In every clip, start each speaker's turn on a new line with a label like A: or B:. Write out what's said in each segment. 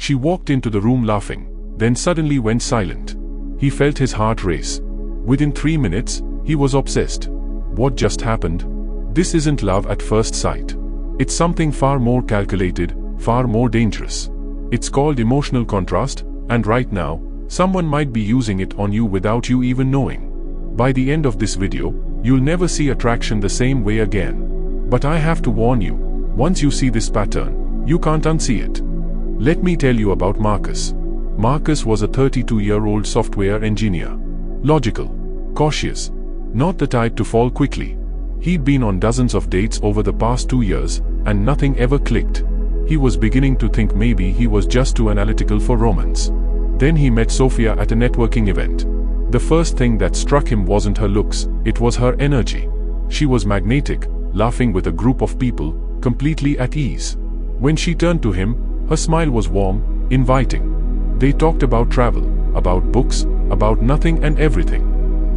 A: She walked into the room laughing, then suddenly went silent. He felt his heart race. Within 3 minutes, he was obsessed. What just happened? This isn't love at first sight. It's something far more calculated, far more dangerous. It's called emotional contrast, and right now, someone might be using it on you without you even knowing. By the end of this video, you'll never see attraction the same way again. But I have to warn you, once you see this pattern, you can't unsee it. Let me tell you about Marcus. Marcus was a 32-year-old software engineer. Logical, cautious, not the type to fall quickly. He'd been on dozens of dates over the past 2 years, and nothing ever clicked. He was beginning to think maybe he was just too analytical for romance. Then he met Sophia at a networking event. The first thing that struck him wasn't her looks, it was her energy. She was magnetic, laughing with a group of people, completely at ease. When she turned to him, her smile was warm, inviting. They talked about travel, about books, about nothing and everything.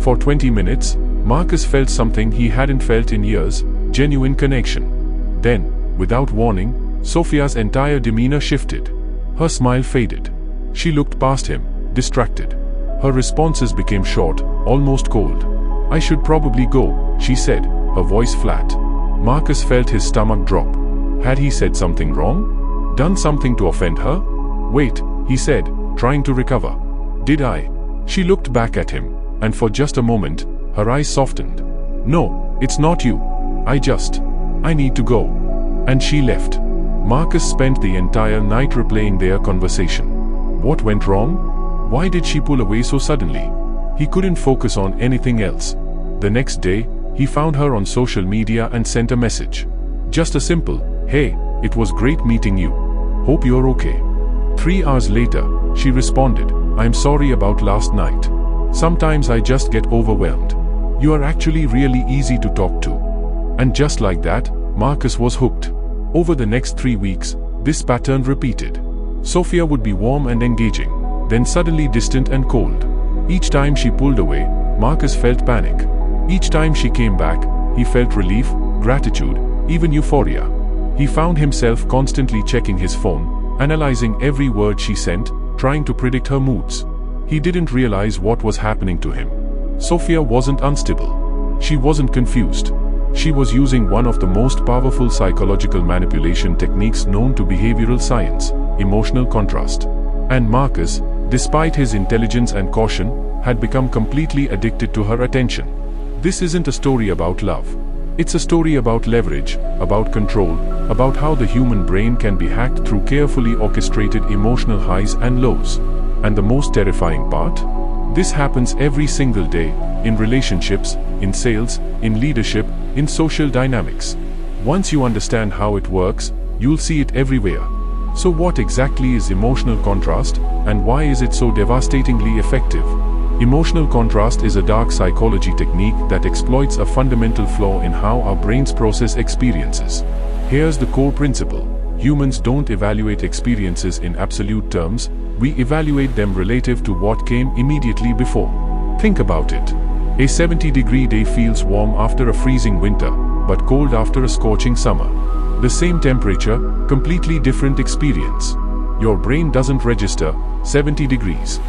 A: For 20 minutes, Marcus felt something he hadn't felt in years, genuine connection. Then, without warning, Sophia's entire demeanor shifted. Her smile faded. She looked past him, distracted. Her responses became short, almost cold. "I should probably go," she said, her voice flat. Marcus felt his stomach drop. Had he said something wrong? Done something to offend her? "Wait," he said, trying to recover. "Did I?" She looked back at him, and for just a moment, her eyes softened. "No, it's not you. I need to go." And she left. Marcus spent the entire night replaying their conversation. What went wrong? Why did she pull away so suddenly? He couldn't focus on anything else. The next day, he found her on social media and sent a message. Just a simple, "Hey, it was great meeting you. Hope you're okay." 3 hours later, she responded, "I'm sorry about last night. Sometimes I just get overwhelmed. You are actually really easy to talk to." And just like that, Marcus was hooked. Over the next 3 weeks, this pattern repeated. Sophia would be warm and engaging, then suddenly distant and cold. Each time she pulled away, Marcus felt panic. Each time she came back, he felt relief, gratitude, even euphoria. He found himself constantly checking his phone, analyzing every word she sent, trying to predict her moods. He didn't realize what was happening to him. Sophia wasn't unstable. She wasn't confused. She was using one of the most powerful psychological manipulation techniques known to behavioral science, emotional contrast. And Marcus, despite his intelligence and caution, had become completely addicted to her attention. This isn't a story about love. It's a story about leverage, about control, about how the human brain can be hacked through carefully orchestrated emotional highs and lows. And the most terrifying part? This happens every single day, in relationships, in sales, in leadership, in social dynamics. Once you understand how it works, you'll see it everywhere. So what exactly is emotional contrast, and why is it so devastatingly effective? Emotional contrast is a dark psychology technique that exploits a fundamental flaw in how our brains process experiences. Here's the core principle. Humans don't evaluate experiences in absolute terms, we evaluate them relative to what came immediately before. Think about it. A 70-degree day feels warm after a freezing winter, but cold after a scorching summer. The same temperature, completely different experience. Your brain doesn't register 70 degrees.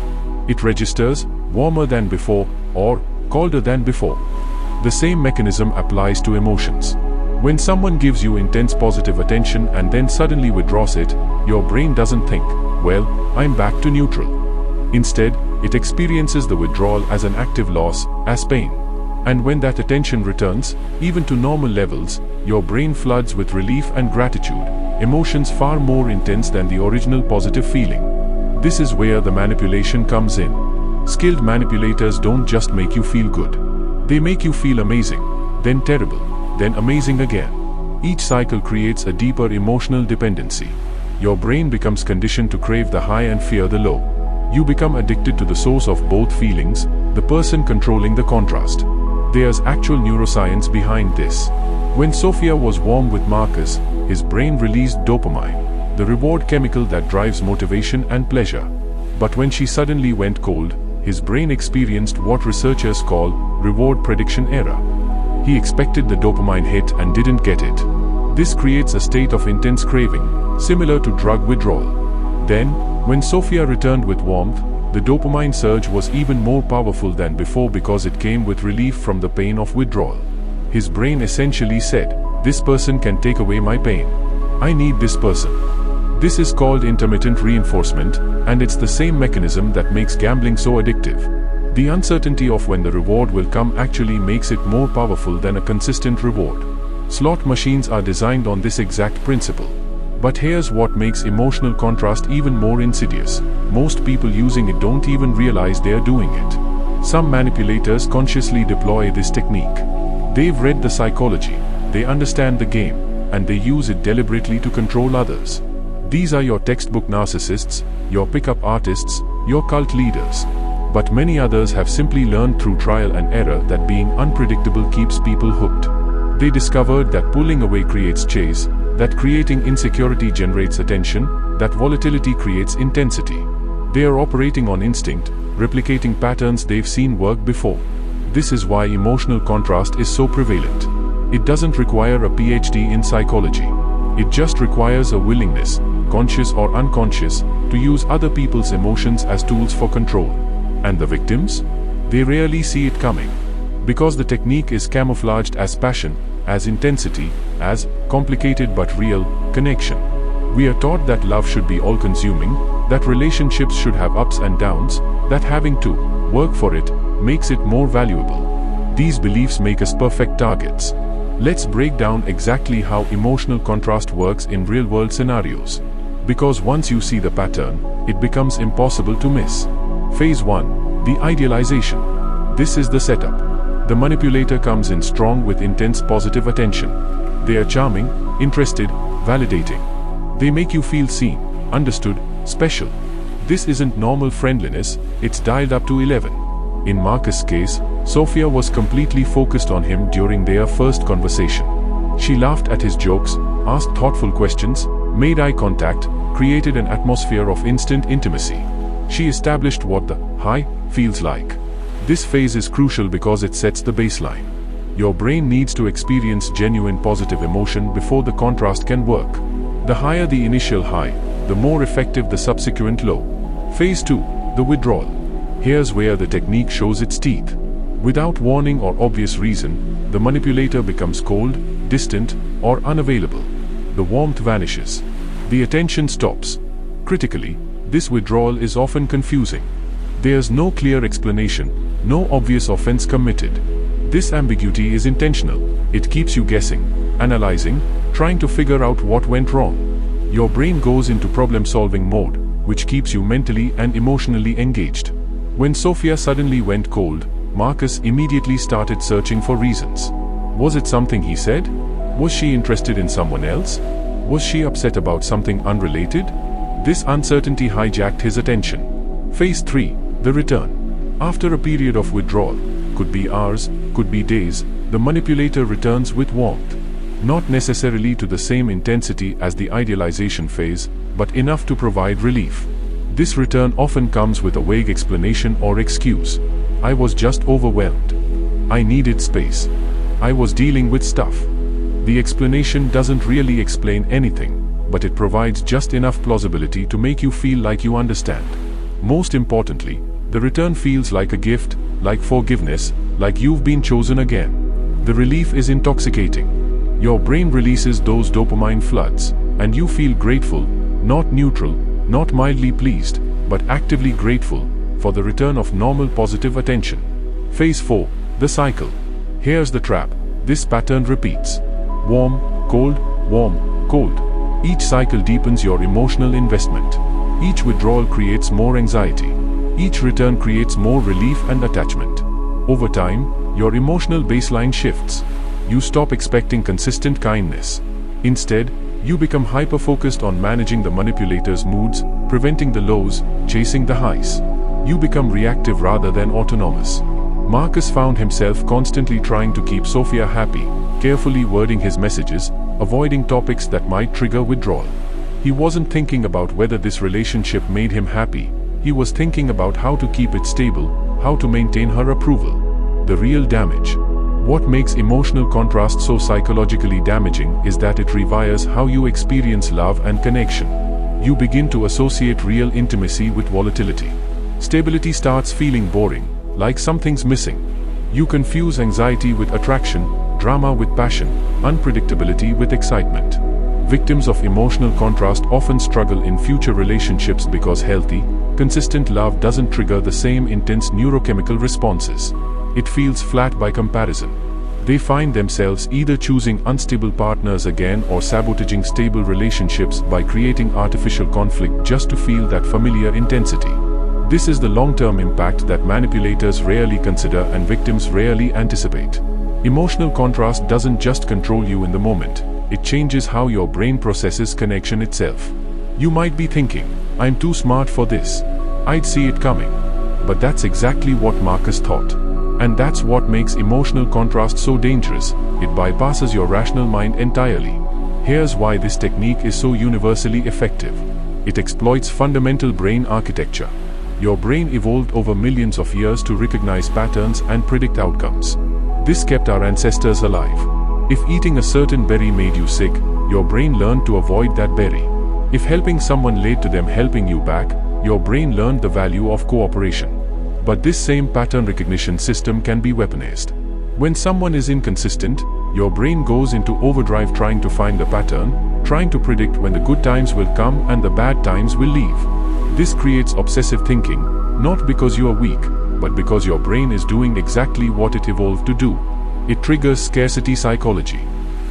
A: It registers warmer than before or colder than before. The same mechanism applies to emotions. When someone gives you intense positive attention and then suddenly withdraws it, your brain doesn't think, "Well, I'm back to neutral." Instead, it experiences the withdrawal as an active loss, as pain. And when that attention returns, even to normal levels, your brain floods with relief and gratitude, emotions far more intense than the original positive feeling. This is where the manipulation comes in. Skilled manipulators don't just make you feel good. They make you feel amazing, then terrible, then amazing again. Each cycle creates a deeper emotional dependency. Your brain becomes conditioned to crave the high and fear the low. You become addicted to the source of both feelings, the person controlling the contrast. There's actual neuroscience behind this. When Sophia was warm with Marcus, his brain released dopamine, the reward chemical that drives motivation and pleasure. But when she suddenly went cold, his brain experienced what researchers call reward prediction error. He expected the dopamine hit and didn't get it. This creates a state of intense craving, similar to drug withdrawal. Then, when Sophia returned with warmth, the dopamine surge was even more powerful than before because it came with relief from the pain of withdrawal. His brain essentially said, "This person can take away my pain. I need this person." This is called intermittent reinforcement, and it's the same mechanism that makes gambling so addictive. The uncertainty of when the reward will come actually makes it more powerful than a consistent reward. Slot machines are designed on this exact principle. But here's what makes emotional contrast even more insidious. Most people using it don't even realize they're doing it. Some manipulators consciously deploy this technique. They've read the psychology, they understand the game, and they use it deliberately to control others. These are your textbook narcissists, your pickup artists, your cult leaders. But many others have simply learned through trial and error that being unpredictable keeps people hooked. They discovered that pulling away creates chase, that creating insecurity generates attention, that volatility creates intensity. They are operating on instinct, replicating patterns they've seen work before. This is why emotional contrast is so prevalent. It doesn't require a PhD in psychology. It just requires a willingness, conscious or unconscious, to use other people's emotions as tools for control. And the victims? They rarely see it coming. Because the technique is camouflaged as passion, as intensity, as complicated but real connection. We are taught that love should be all-consuming, that relationships should have ups and downs, that having to work for it makes it more valuable. These beliefs make us perfect targets. Let's break down exactly how emotional contrast works in real-world scenarios. Because once you see the pattern, it becomes impossible to miss. Phase 1. The idealization. This is the setup. The manipulator comes in strong with intense positive attention. They are charming, interested, validating. They make you feel seen, understood, special. This isn't normal friendliness, it's dialed up to 11. In Marcus' case, Sophia was completely focused on him during their first conversation. She laughed at his jokes, asked thoughtful questions, made eye contact, created an atmosphere of instant intimacy. She established what the high feels like. This phase is crucial because it sets the baseline. Your brain needs to experience genuine positive emotion before the contrast can work. The higher the initial high, the more effective the subsequent low. Phase 2. The withdrawal. Here's where the technique shows its teeth. Without warning or obvious reason, the manipulator becomes cold, distant, or unavailable. The warmth vanishes. The attention stops. Critically, this withdrawal is often confusing. There's no clear explanation, no obvious offense committed. This ambiguity is intentional. It keeps you guessing, analyzing, trying to figure out what went wrong. Your brain goes into problem-solving mode, which keeps you mentally and emotionally engaged. When Sophia suddenly went cold, Marcus immediately started searching for reasons. Was it something he said? Was she interested in someone else? Was she upset about something unrelated? This uncertainty hijacked his attention. Phase 3. The return. After a period of withdrawal, could be hours, could be days, the manipulator returns with warmth. Not necessarily to the same intensity as the idealization phase, but enough to provide relief. This return often comes with a vague explanation or excuse. I was just overwhelmed. I needed space. I was dealing with stuff. The explanation doesn't really explain anything, but it provides just enough plausibility to make you feel like you understand. Most importantly, the return feels like a gift, like forgiveness, like you've been chosen again. The relief is intoxicating. Your brain releases those dopamine floods, and you feel grateful, not neutral, not mildly pleased, but actively grateful, for the return of normal positive attention. Phase 4. The cycle. Here's the trap. This pattern repeats. Warm, cold, warm, cold. Each cycle deepens your emotional investment. Each withdrawal creates more anxiety. Each return creates more relief and attachment. Over time, your emotional baseline shifts. You stop expecting consistent kindness. Instead, you become hyper-focused on managing the manipulator's moods, preventing the lows, chasing the highs. You become reactive rather than autonomous. Marcus found himself constantly trying to keep Sophia happy, carefully wording his messages, avoiding topics that might trigger withdrawal. He wasn't thinking about whether this relationship made him happy. He was thinking about how to keep it stable, how to maintain her approval. The real damage. What makes emotional contrast so psychologically damaging is that it rewires how you experience love and connection. You begin to associate real intimacy with volatility. Stability starts feeling boring, like something's missing. You confuse anxiety with attraction, drama with passion, unpredictability with excitement. Victims of emotional contrast often struggle in future relationships because healthy, consistent love doesn't trigger the same intense neurochemical responses. It feels flat by comparison. They find themselves either choosing unstable partners again or sabotaging stable relationships by creating artificial conflict just to feel that familiar intensity. This is the long-term impact that manipulators rarely consider and victims rarely anticipate. Emotional contrast doesn't just control you in the moment. It changes how your brain processes connection itself. You might be thinking, I'm too smart for this. I'd see it coming. But that's exactly what Marcus thought. And that's what makes emotional contrast so dangerous. It bypasses your rational mind entirely. Here's why this technique is so universally effective. It exploits fundamental brain architecture. Your brain evolved over millions of years to recognize patterns and predict outcomes. This kept our ancestors alive. If eating a certain berry made you sick, your brain learned to avoid that berry. If helping someone led to them helping you back, your brain learned the value of cooperation. But this same pattern recognition system can be weaponized. When someone is inconsistent, your brain goes into overdrive trying to find the pattern, trying to predict when the good times will come and the bad times will leave. This creates obsessive thinking, not because you are weak, but because your brain is doing exactly what it evolved to do. It triggers scarcity psychology.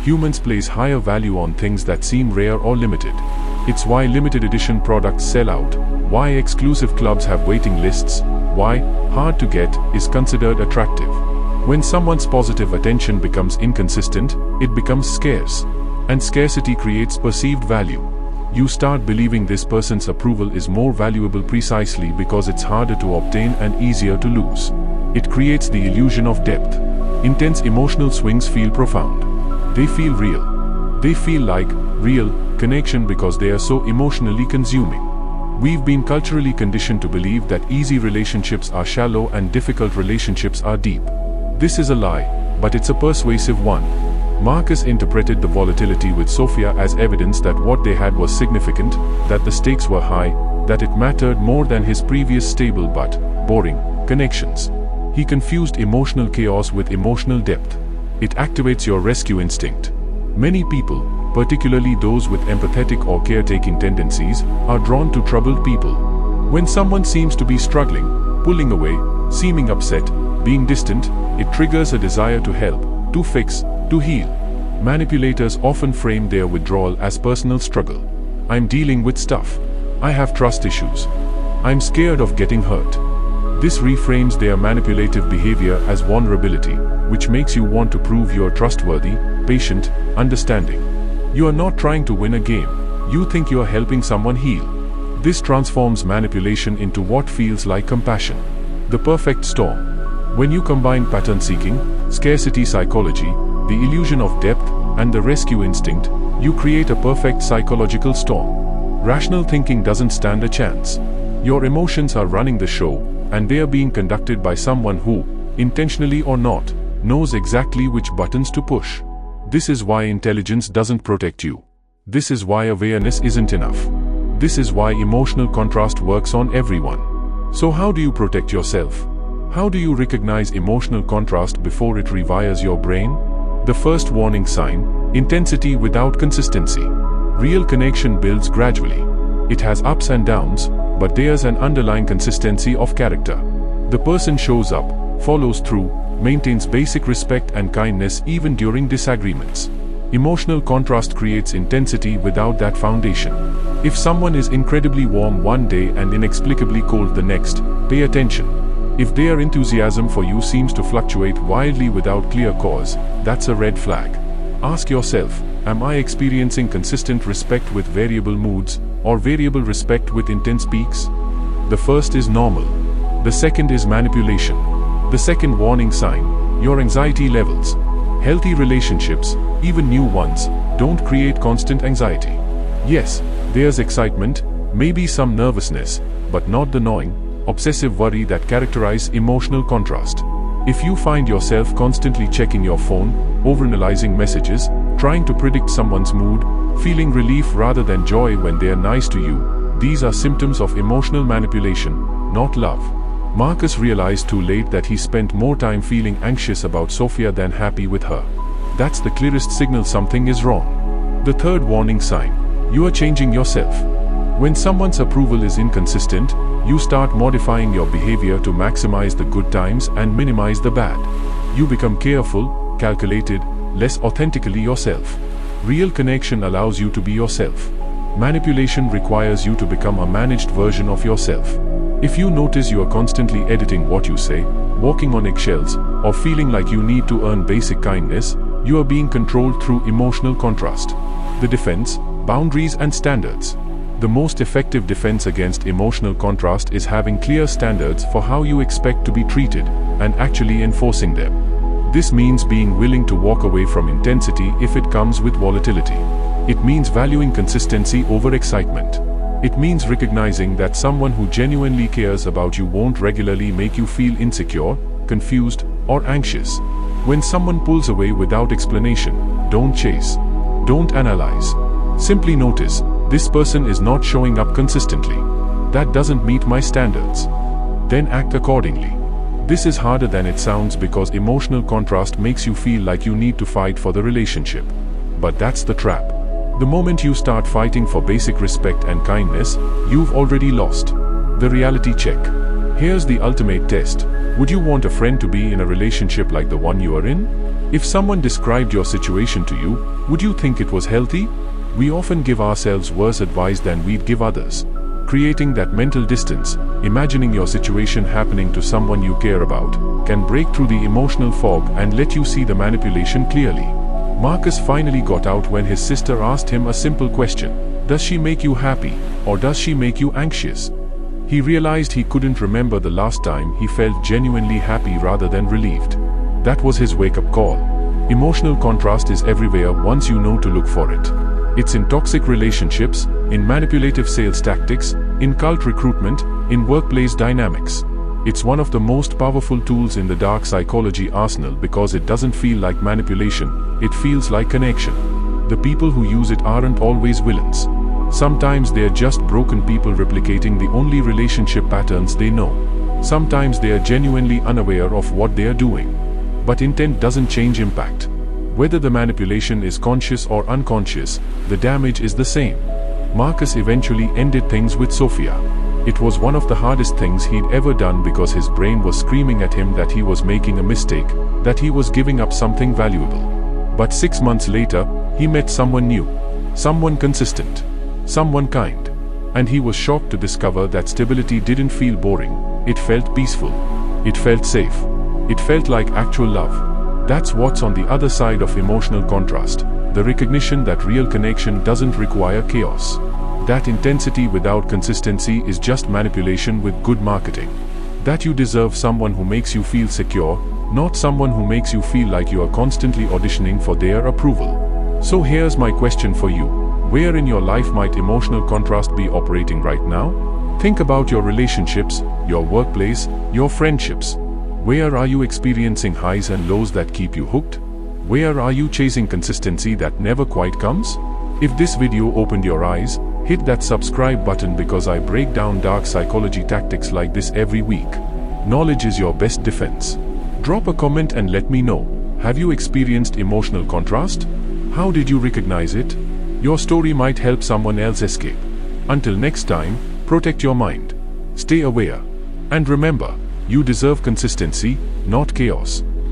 A: Humans place higher value on things that seem rare or limited. It's why limited edition products sell out, why exclusive clubs have waiting lists, why hard to get is considered attractive. When someone's positive attention becomes inconsistent, it becomes scarce. And scarcity creates perceived value. You start believing this person's approval is more valuable precisely because it's harder to obtain and easier to lose. It creates the illusion of depth. Intense emotional swings feel profound. They feel real. They feel like real connection because they are so emotionally consuming. We've been culturally conditioned to believe that easy relationships are shallow and difficult relationships are deep. This is a lie, but it's a persuasive one. Marcus interpreted the volatility with Sophia as evidence that what they had was significant, that the stakes were high, that it mattered more than his previous stable but boring connections. He confused emotional chaos with emotional depth. It activates your rescue instinct. Many people, particularly those with empathetic or caretaking tendencies, are drawn to troubled people. When someone seems to be struggling, pulling away, seeming upset, being distant, it triggers a desire to help, to fix, to heal. Manipulators often frame their withdrawal as personal struggle. I'm dealing with stuff. I have trust issues. I'm scared of getting hurt. This reframes their manipulative behavior as vulnerability, which makes you want to prove you're trustworthy, patient, understanding. You are not trying to win a game. You think you are helping someone heal. This transforms manipulation into what feels like compassion. The perfect storm. When you combine pattern seeking, scarcity psychology, the illusion of depth, and the rescue instinct, you create a perfect psychological storm. Rational thinking doesn't stand a chance. Your emotions are running the show, and they are being conducted by someone who, intentionally or not, knows exactly which buttons to push. This is why intelligence doesn't protect you. This is why awareness isn't enough. This is why emotional contrast works on everyone. So how do you protect yourself? How do you recognize emotional contrast before it rewires your brain? The first warning sign: intensity without consistency. Real connection builds gradually. It has ups and downs, but there's an underlying consistency of character. The person shows up, follows through, maintains basic respect and kindness even during disagreements. Emotional contrast creates intensity without that foundation. If someone is incredibly warm one day and inexplicably cold the next, pay attention. If their enthusiasm for you seems to fluctuate wildly without clear cause, that's a red flag. Ask yourself, am I experiencing consistent respect with variable moods, or variable respect with intense peaks? The first is normal. The second is manipulation. The second warning sign: your anxiety levels. Healthy relationships, even new ones, don't create constant anxiety. Yes, there's excitement, maybe some nervousness, but not the gnawing, obsessive worry that characterize emotional contrast. If you find yourself constantly checking your phone, overanalyzing messages, trying to predict someone's mood, feeling relief rather than joy when they are nice to you. These are symptoms of emotional manipulation, not love. Marcus realized too late that he spent more time feeling anxious about Sophia than happy with her. That's the clearest signal something is wrong. The third warning sign: you are changing yourself. When someone's approval is inconsistent, you start modifying your behavior to maximize the good times and minimize the bad. You become careful, calculated, less authentically yourself. Real connection allows you to be yourself. Manipulation requires you to become a managed version of yourself. If you notice you are constantly editing what you say, walking on eggshells, or feeling like you need to earn basic kindness, you are being controlled through emotional contrast. The defense: boundaries and standards. The most effective defense against emotional contrast is having clear standards for how you expect to be treated, and actually enforcing them. This means being willing to walk away from intensity if it comes with volatility. It means valuing consistency over excitement. It means recognizing that someone who genuinely cares about you won't regularly make you feel insecure, confused, or anxious. When someone pulls away without explanation, don't chase. Don't analyze. Simply notice: this person is not showing up consistently. That doesn't meet my standards. Then act accordingly. This is harder than it sounds because emotional contrast makes you feel like you need to fight for the relationship. But that's the trap. The moment you start fighting for basic respect and kindness, you've already lost. The reality check. Here's the ultimate test. Would you want a friend to be in a relationship like the one you are in? If someone described your situation to you, would you think it was healthy? We often give ourselves worse advice than we'd give others. Creating that mental distance, imagining your situation happening to someone you care about, can break through the emotional fog and let you see the manipulation clearly. Marcus finally got out when his sister asked him a simple question: does she make you happy, or does she make you anxious? He realized he couldn't remember the last time he felt genuinely happy rather than relieved. That was his wake-up call. Emotional contrast is everywhere once you know to look for it. It's in toxic relationships, in manipulative sales tactics, in cult recruitment, in workplace dynamics. It's one of the most powerful tools in the dark psychology arsenal because it doesn't feel like manipulation, it feels like connection. The people who use it aren't always villains. Sometimes they're just broken people replicating the only relationship patterns they know. Sometimes they are genuinely unaware of what they are doing. But intent doesn't change impact. Whether the manipulation is conscious or unconscious, the damage is the same. Marcus eventually ended things with Sophia. It was one of the hardest things he'd ever done because his brain was screaming at him that he was making a mistake, that he was giving up something valuable. But 6 months later, he met someone new, someone consistent, someone kind. And he was shocked to discover that stability didn't feel boring. It felt peaceful. It felt safe. It felt like actual love. That's what's on the other side of emotional contrast, the recognition that real connection doesn't require chaos. That intensity without consistency is just manipulation with good marketing. That you deserve someone who makes you feel secure, not someone who makes you feel like you are constantly auditioning for their approval. So here's my question for you. Where in your life might emotional contrast be operating right now? Think about your relationships, your workplace, your friendships. Where are you experiencing highs and lows that keep you hooked? Where are you chasing consistency that never quite comes? If this video opened your eyes, hit that subscribe button because I break down dark psychology tactics like this every week. Knowledge is your best defense. Drop a comment and let me know. Have you experienced emotional contrast? How did you recognize it? Your story might help someone else escape. Until next time, protect your mind. Stay aware. And remember, you deserve consistency, not chaos.